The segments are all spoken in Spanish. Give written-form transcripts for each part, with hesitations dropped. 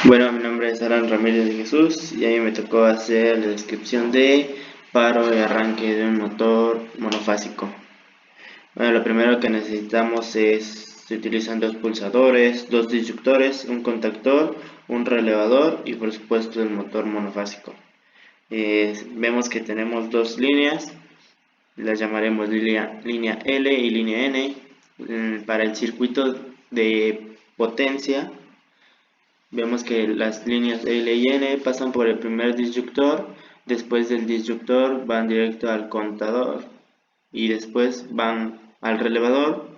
Bueno, mi nombre es Alan Ramírez de Jesús y a mí me tocó hacer la descripción de paro y arranque de un motor monofásico. Bueno, lo primero que necesitamos se utilizan dos pulsadores, dos disyuntores, un contactor, un relevador y por supuesto el motor monofásico. Vemos que tenemos dos líneas, las llamaremos línea L y línea N. Para el circuito de potencia, vemos que las líneas L y N pasan por el primer disyuntor, después del disyuntor van directo al contador y después van al relevador,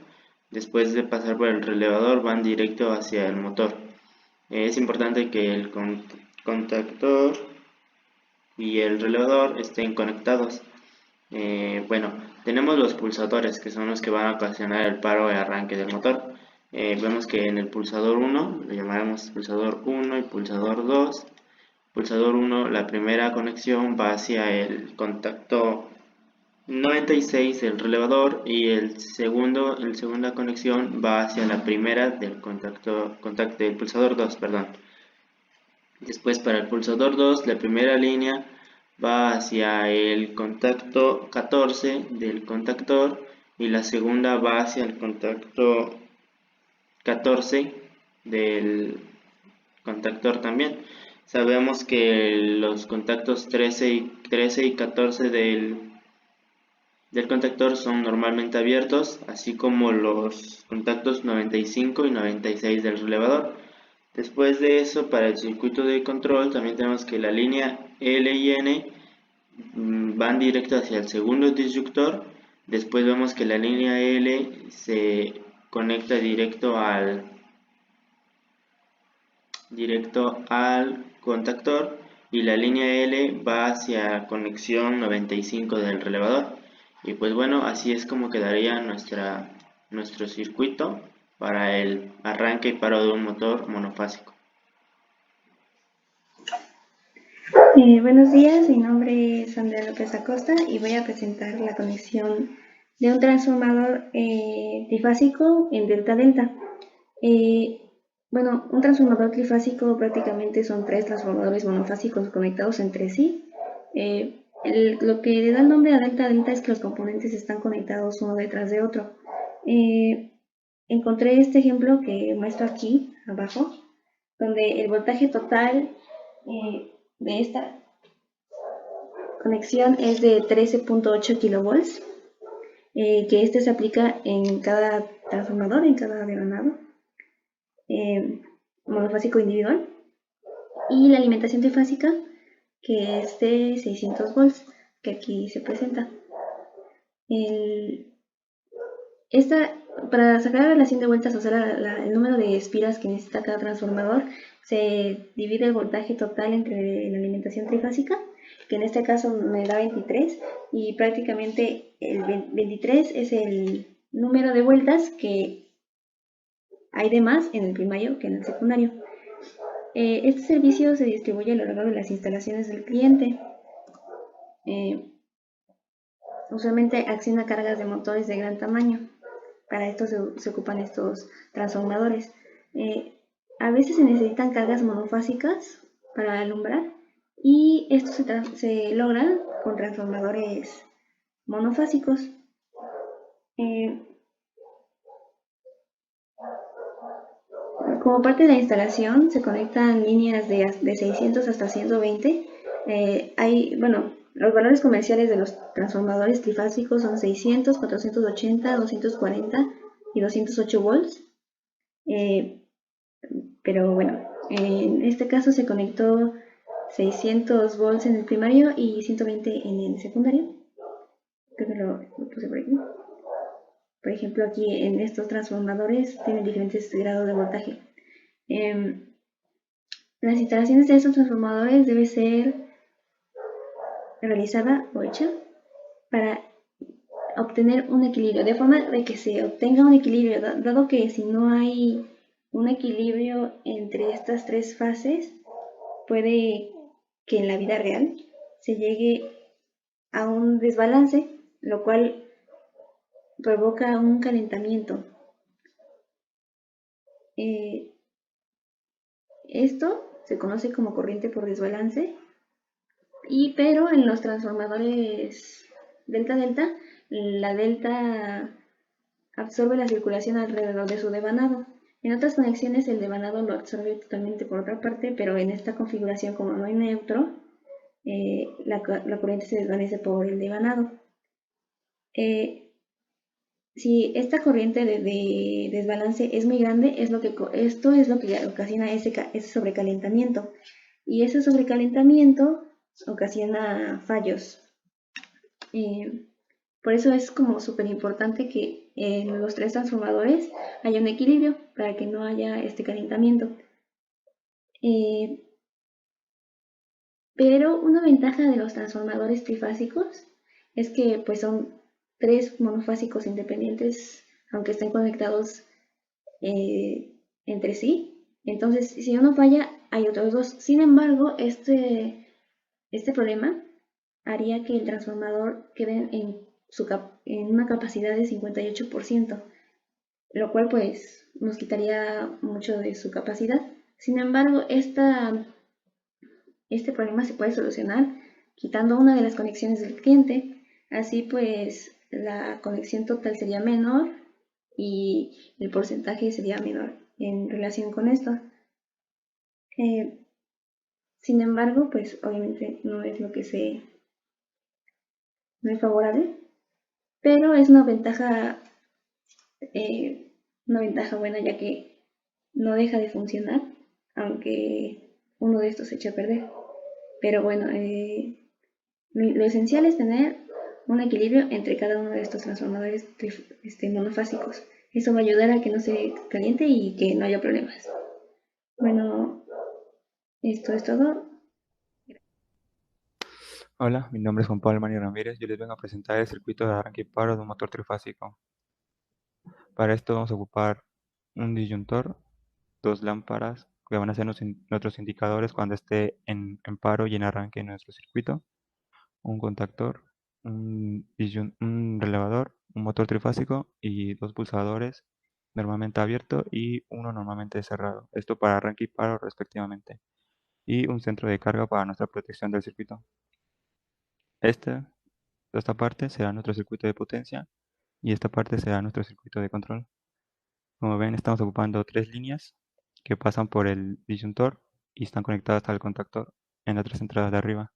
después de pasar por el relevador van directo hacia el motor. Es importante que el contactor y el relevador estén conectados. Bueno, tenemos los pulsadores que son los que van a ocasionar el paro y arranque del motor. Vemos que en el pulsador 1, lo llamaremos pulsador 1 y pulsador 2. Pulsador 1, la primera conexión va hacia el contacto 96 del relevador y en segunda conexión va hacia la primera del contacto del pulsador 2, perdón. Después para el pulsador 2, la primera línea va hacia el contacto 14 del contactor y la segunda va hacia el contacto 14 del contactor también. Sabemos que los contactos 13 y 14 del contactor son normalmente abiertos, así como los contactos 95 y 96 del relevador. Después de eso, para el circuito de control, también tenemos que la línea L y N van directo hacia el segundo disyuntor. Después vemos que la línea L se conecta directo al contactor y la línea L va hacia conexión 95 del relevador. Y pues bueno, así es como quedaría nuestro circuito para el arranque y paro de un motor monofásico. Buenos días, mi nombre es Andrea López Acosta y voy a presentar la conexión de un transformador trifásico en delta-delta. Eh, un transformador trifásico prácticamente son tres transformadores monofásicos conectados entre sí. Lo que le da el nombre a delta-delta es que los componentes están conectados uno detrás de otro. Encontré este ejemplo que muestro aquí abajo, donde el voltaje total de esta conexión es de 13.8 kilovolts, que este se aplica en cada transformador, en cada devanado monofásico individual, y la alimentación trifásica, que es de 600 volts, que aquí se presenta. Para sacar la relación de vueltas, o sea, el número de espiras que necesita cada transformador, se divide el voltaje total entre la alimentación trifásica, que en este caso me da 23, y prácticamente el 23 es el número de vueltas que hay de más en el primario que en el secundario. Este servicio se distribuye a lo largo de las instalaciones del cliente. Usualmente acciona cargas de motores de gran tamaño. Para esto se ocupan estos transformadores. A veces se necesitan cargas monofásicas para alumbrar y esto se logra con transformadores monofásicos. Como parte de la instalación se conectan líneas de 600 hasta 120. Los valores comerciales de los transformadores trifásicos son 600, 480, 240 y 208 volts. Pero bueno, en este caso se conectó 600 volts en el primario y 120 en el secundario. Creo que lo puse por aquí. Por ejemplo, aquí en estos transformadores tienen diferentes grados de voltaje. Las instalaciones de estos transformadores debe ser realizada o hecha para obtener un equilibrio, de forma de que se obtenga un equilibrio, dado que si no hay un equilibrio entre estas tres fases, puede que en la vida real se llegue a un desbalance, lo cual provoca un calentamiento. Esto se conoce como corriente por desbalance, pero en los transformadores delta-delta, la delta absorbe la circulación alrededor de su devanado. En otras conexiones el devanado lo absorbe totalmente por otra parte, pero en esta configuración, como no hay neutro, la corriente se desvanece por el devanado. Si esta corriente de desbalance es muy grande, esto es lo que ocasiona ese sobrecalentamiento. Y ese sobrecalentamiento ocasiona fallos. Por eso es como súper importante que en los tres transformadores haya un equilibrio para que no haya este calentamiento. Pero una ventaja de los transformadores trifásicos es que pues son tres monofásicos independientes, aunque estén conectados entre sí. Entonces, si uno falla, hay otros dos. Sin embargo, este problema haría que el transformador quede en una capacidad de 58%, lo cual pues nos quitaría mucho de su capacidad. Sin embargo, este problema se puede solucionar quitando una de las conexiones del cliente. Así pues la conexión total sería menor y el porcentaje sería menor en relación con esto. Sin embargo, pues obviamente no es no es favorable, pero es una ventaja buena, ya que no deja de funcionar aunque uno de estos se eche a perder. Pero bueno, lo esencial es tener un equilibrio entre cada uno de estos transformadores monofásicos. Eso va a ayudar a que no se caliente y que no haya problemas. Bueno, esto es todo. Hola, mi nombre es Juan Pablo Mario Ramírez. Yo les vengo a presentar el circuito de arranque y paro de un motor trifásico. Para esto vamos a ocupar un disyuntor, dos lámparas que van a ser nuestros indicadores cuando esté en paro y en arranque nuestro circuito, un contactor, un relevador, un motor trifásico y dos pulsadores normalmente abierto y uno normalmente cerrado. Esto para arranque y paro respectivamente. Y un centro de carga para nuestra protección del circuito. Esta parte será nuestro circuito de potencia y esta parte será nuestro circuito de control. Como ven, estamos ocupando tres líneas que pasan por el disyuntor y están conectadas al contactor en las tres entradas de arriba.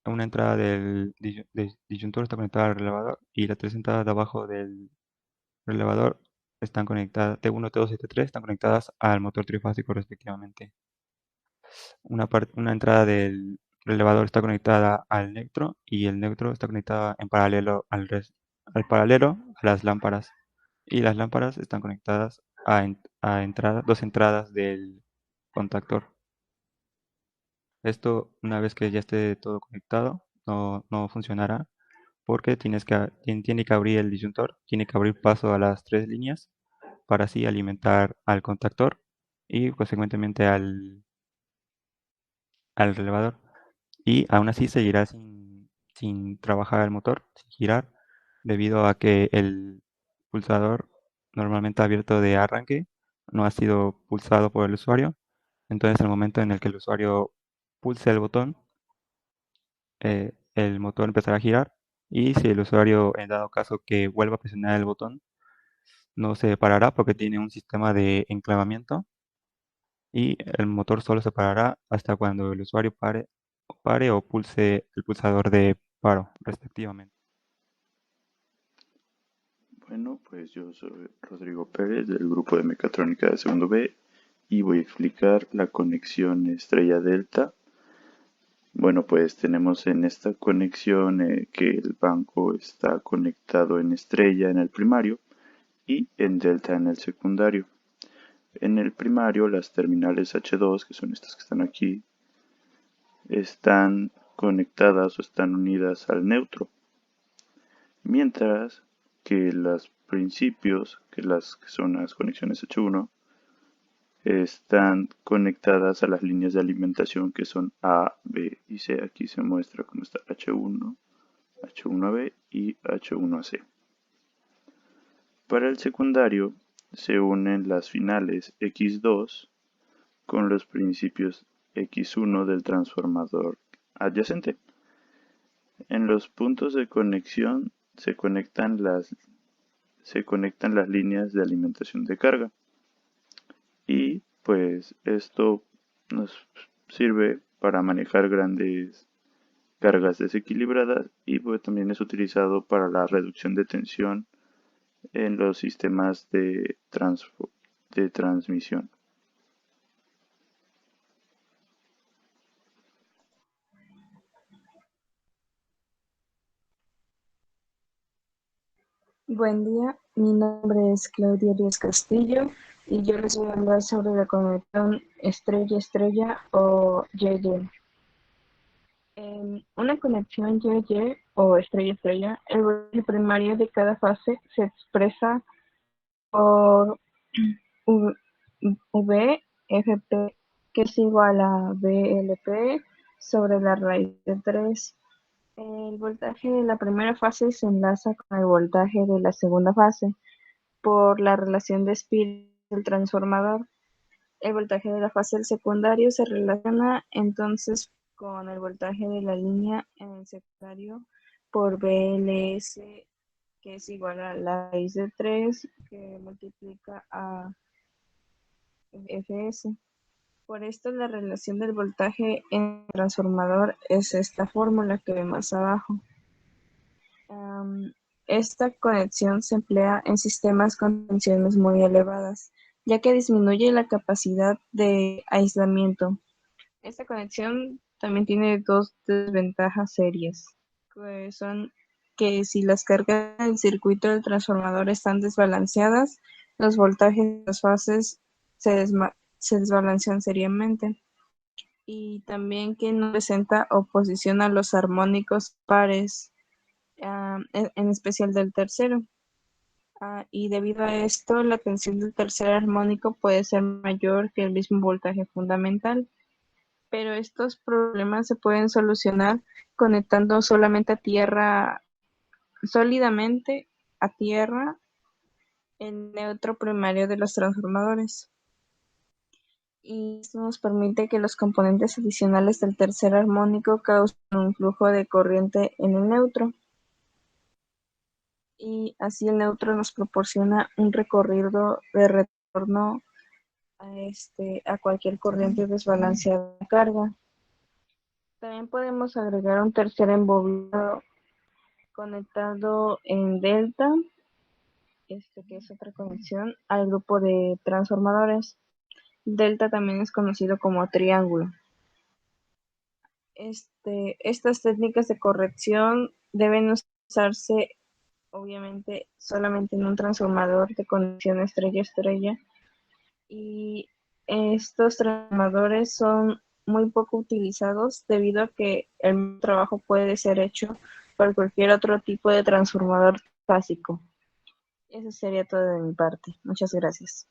Una entrada del disyuntor está conectada al relevador y las tres entradas de abajo del relevador están conectadas, T1, T2 y T3 están conectadas al motor trifásico respectivamente. Una entrada del relevador está conectada al neutro y el neutro está conectada en paralelo al paralelo a las lámparas. Y las lámparas están conectadas a dos entradas del contactor. Esto, una vez que ya esté todo conectado, no funcionará porque tiene que abrir el disyuntor, tiene que abrir paso a las tres líneas para así alimentar al contactor y consecuentemente al relevador. Y aún así seguirá sin trabajar el motor, sin girar, debido a que el pulsador normalmente abierto de arranque no ha sido pulsado por el usuario. Entonces, en el momento en el que el usuario pulse el botón, el motor empezará a girar. Y si el usuario, en dado caso que vuelva a presionar el botón, no se parará porque tiene un sistema de enclavamiento y el motor solo se parará hasta cuando el usuario pare o pulse el pulsador de paro, respectivamente. Bueno, pues yo soy Rodrigo Pérez del grupo de mecatrónica de segundo B y voy a explicar la conexión estrella delta. Bueno, pues tenemos en esta conexión que el banco está conectado en estrella en el primario y en delta en el secundario. En el primario las terminales H2, que son estas que están aquí, están conectadas o están unidas al neutro, mientras que los principios, que son las conexiones H1, están conectadas a las líneas de alimentación que son A, B y C. Aquí se muestra cómo está H1, H1B y H1C. Para el secundario se unen las finales X2 con los principios X1 del transformador adyacente. En los puntos de conexión se conectan las líneas de alimentación de carga. Y pues esto nos sirve para manejar grandes cargas desequilibradas y pues también es utilizado para la reducción de tensión en los sistemas de transmisión. Buen día, mi nombre es Claudia Díaz Castillo y yo les voy a hablar sobre la conexión estrella-estrella o YY. En una conexión YY o estrella-estrella, el voltaje primario de cada fase se expresa por VFP, que es igual a VLP sobre la raíz de 3. El voltaje de la primera fase se enlaza con el voltaje de la segunda fase por la relación de espíritu del transformador. El voltaje de la fase del secundario se relaciona entonces con el voltaje de la línea en el secundario por VLS, que es igual a la raíz de 3 que multiplica a Fs. Por esto la relación del voltaje en el transformador es esta fórmula que vemos abajo. Esta conexión se emplea en sistemas con tensiones muy elevadas, ya que disminuye la capacidad de aislamiento. Esta conexión también tiene dos desventajas serias, que son que si las cargas del circuito del transformador están desbalanceadas, los voltajes de las fases se desbalancean seriamente. Y también que no presenta oposición a los armónicos pares, en especial del tercero. Y debido a esto, la tensión del tercer armónico puede ser mayor que el mismo voltaje fundamental. Pero estos problemas se pueden solucionar conectando solamente sólidamente a tierra el neutro primario de los transformadores. Y esto nos permite que los componentes adicionales del tercer armónico causen un flujo de corriente en el neutro. Y así el neutro nos proporciona un recorrido de retorno a cualquier corriente desbalanceada de carga. También podemos agregar un tercer embobinado conectado en delta, que es otra conexión, al grupo de transformadores. Delta también es conocido como triángulo. Estas técnicas de corrección deben usarse obviamente solamente en un transformador de conexión estrella-estrella, y estos transformadores son muy poco utilizados debido a que el trabajo puede ser hecho por cualquier otro tipo de transformador básico. Eso sería todo de mi parte. Muchas gracias.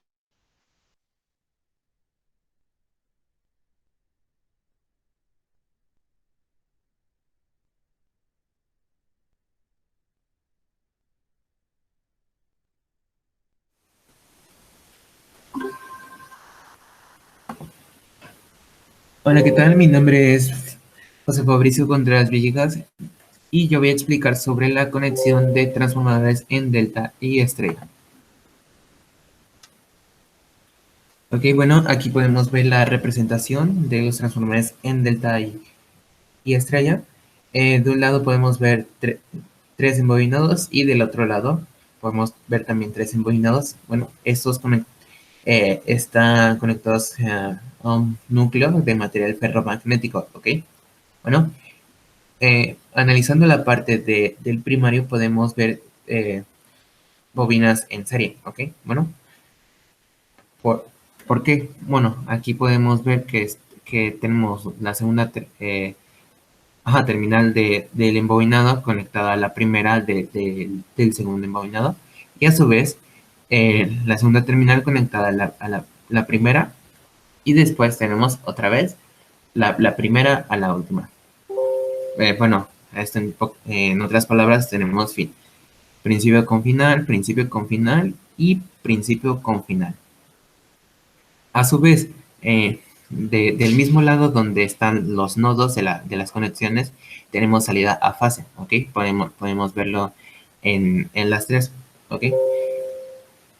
Hola, ¿qué tal? Mi nombre es José Fabricio Contreras Villegas y yo voy a explicar sobre la conexión de transformadores en delta y estrella. Ok, bueno, aquí podemos ver la representación de los transformadores en delta y estrella. De un lado podemos ver tres embobinados y del otro lado podemos ver también tres embobinados. Bueno, estos están conectados a un núcleo de material ferromagnético, ¿ok? Bueno, analizando la parte del primario podemos ver bobinas en serie, ¿ok? Bueno, ¿por qué? Bueno, aquí podemos ver que tenemos la segunda terminal del embobinado conectada a la primera del segundo embobinado, y a su vez la segunda terminal conectada a la primera, y después tenemos otra vez la primera a la última. Bueno, esto en otras palabras tenemos principio con final y principio con final. A su vez, del mismo lado donde están los nodos de las conexiones, tenemos salida a fase, ¿ok? Podemos verlo en las tres, ¿ok?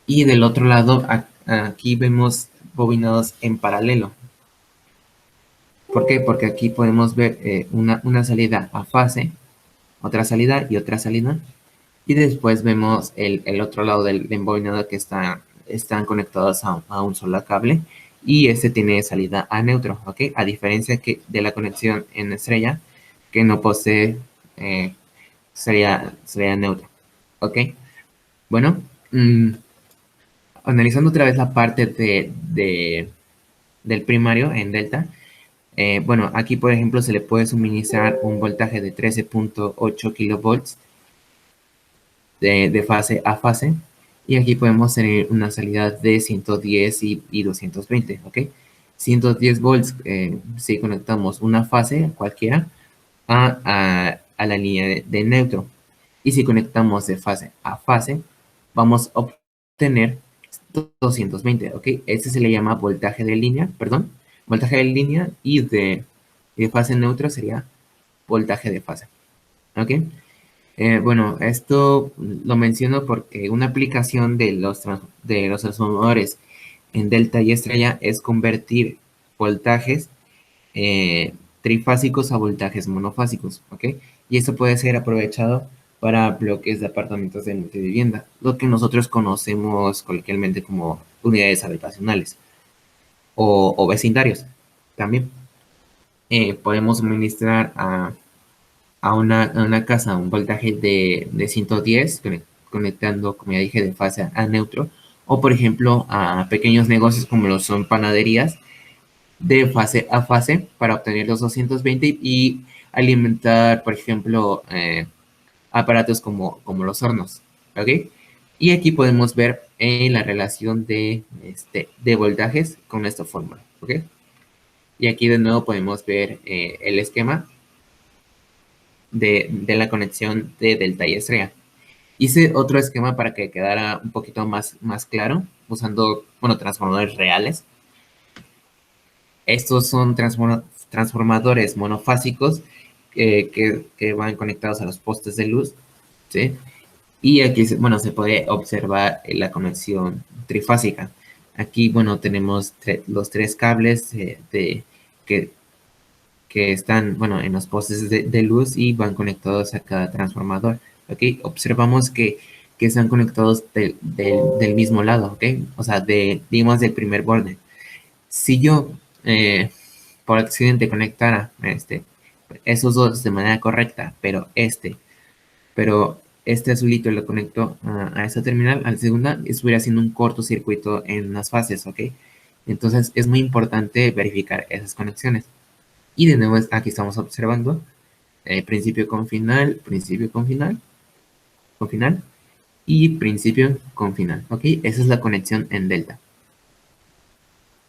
Y del otro lado, aquí vemos bobinados en paralelo. ¿Por qué? Porque aquí podemos ver una salida a fase, otra salida y otra salida. Y después vemos el otro lado del embobinado que están conectados a un solo cable. Y este tiene salida a neutro, ¿ok? A diferencia de la conexión en estrella, que no posee salida neutra, ¿ok? Bueno, analizando otra vez la parte del primario en delta, bueno, aquí por ejemplo se le puede suministrar un voltaje de 13.8 kilovolts de fase a fase, y aquí podemos tener una salida de 110 y 220, ¿ok? 110 volts si conectamos una fase cualquiera a la línea de neutro, y si conectamos de fase a fase vamos a obtener 220, ¿ok? Este se le llama voltaje de línea, perdón, voltaje de línea, y de fase neutra sería voltaje de fase, ¿ok? Bueno, esto lo menciono porque una aplicación de los transformadores en delta y estrella es convertir voltajes trifásicos a voltajes monofásicos, ¿ok? Y esto puede ser aprovechado para bloques de apartamentos de multivivienda, lo que nosotros conocemos coloquialmente como unidades habitacionales o vecindarios también. Podemos suministrar a una casa un voltaje de 110, conectando, como ya dije, de fase a neutro, o por ejemplo a pequeños negocios como lo son panaderías, de fase a fase para obtener los 220 y alimentar, por ejemplo, aparatos como los hornos, ¿ok? Y aquí podemos ver la relación de voltajes con esta fórmula, ¿ok? Y aquí de nuevo podemos ver el esquema de la conexión de delta y estrella. Hice otro esquema para que quedara un poquito más claro, usando, bueno, transformadores reales. Estos son transformadores monofásicos que van conectados a los postes de luz, ¿sí? Y aquí, bueno, se puede observar la conexión trifásica. Aquí, bueno, tenemos los tres cables que están, bueno, en los postes de luz y van conectados a cada transformador, ¿ok? Observamos que están conectados del mismo lado, ¿ok? O sea, digamos, del primer borde. Si yo, por accidente, conectara esos dos de manera correcta, pero este azulito lo conecto a esta terminal, a la segunda, estuviera haciendo un cortocircuito en las fases, ¿ok? Entonces, es muy importante verificar esas conexiones. Y de nuevo, aquí estamos observando principio con final, con final, y principio con final, ¿ok? Esa es la conexión en delta.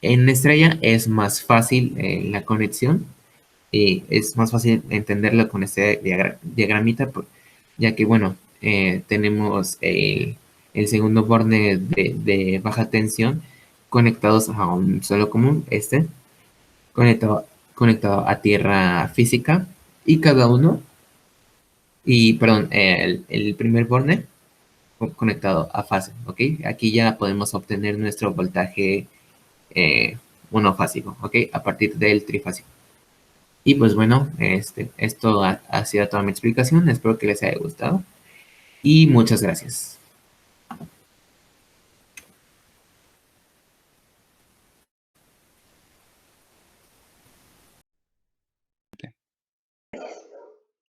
En estrella es más fácil la conexión, y es más fácil entenderlo con este diagramita, ya que, bueno, tenemos el segundo borde de baja tensión conectados a un solo común, conectado a tierra física, y cada uno, perdón, el primer borde conectado a fase, ¿ok? Aquí ya podemos obtener nuestro voltaje monofásico, ¿ok? A partir del trifásico. Y pues bueno, esto ha sido toda mi explicación. Espero que les haya gustado y muchas gracias.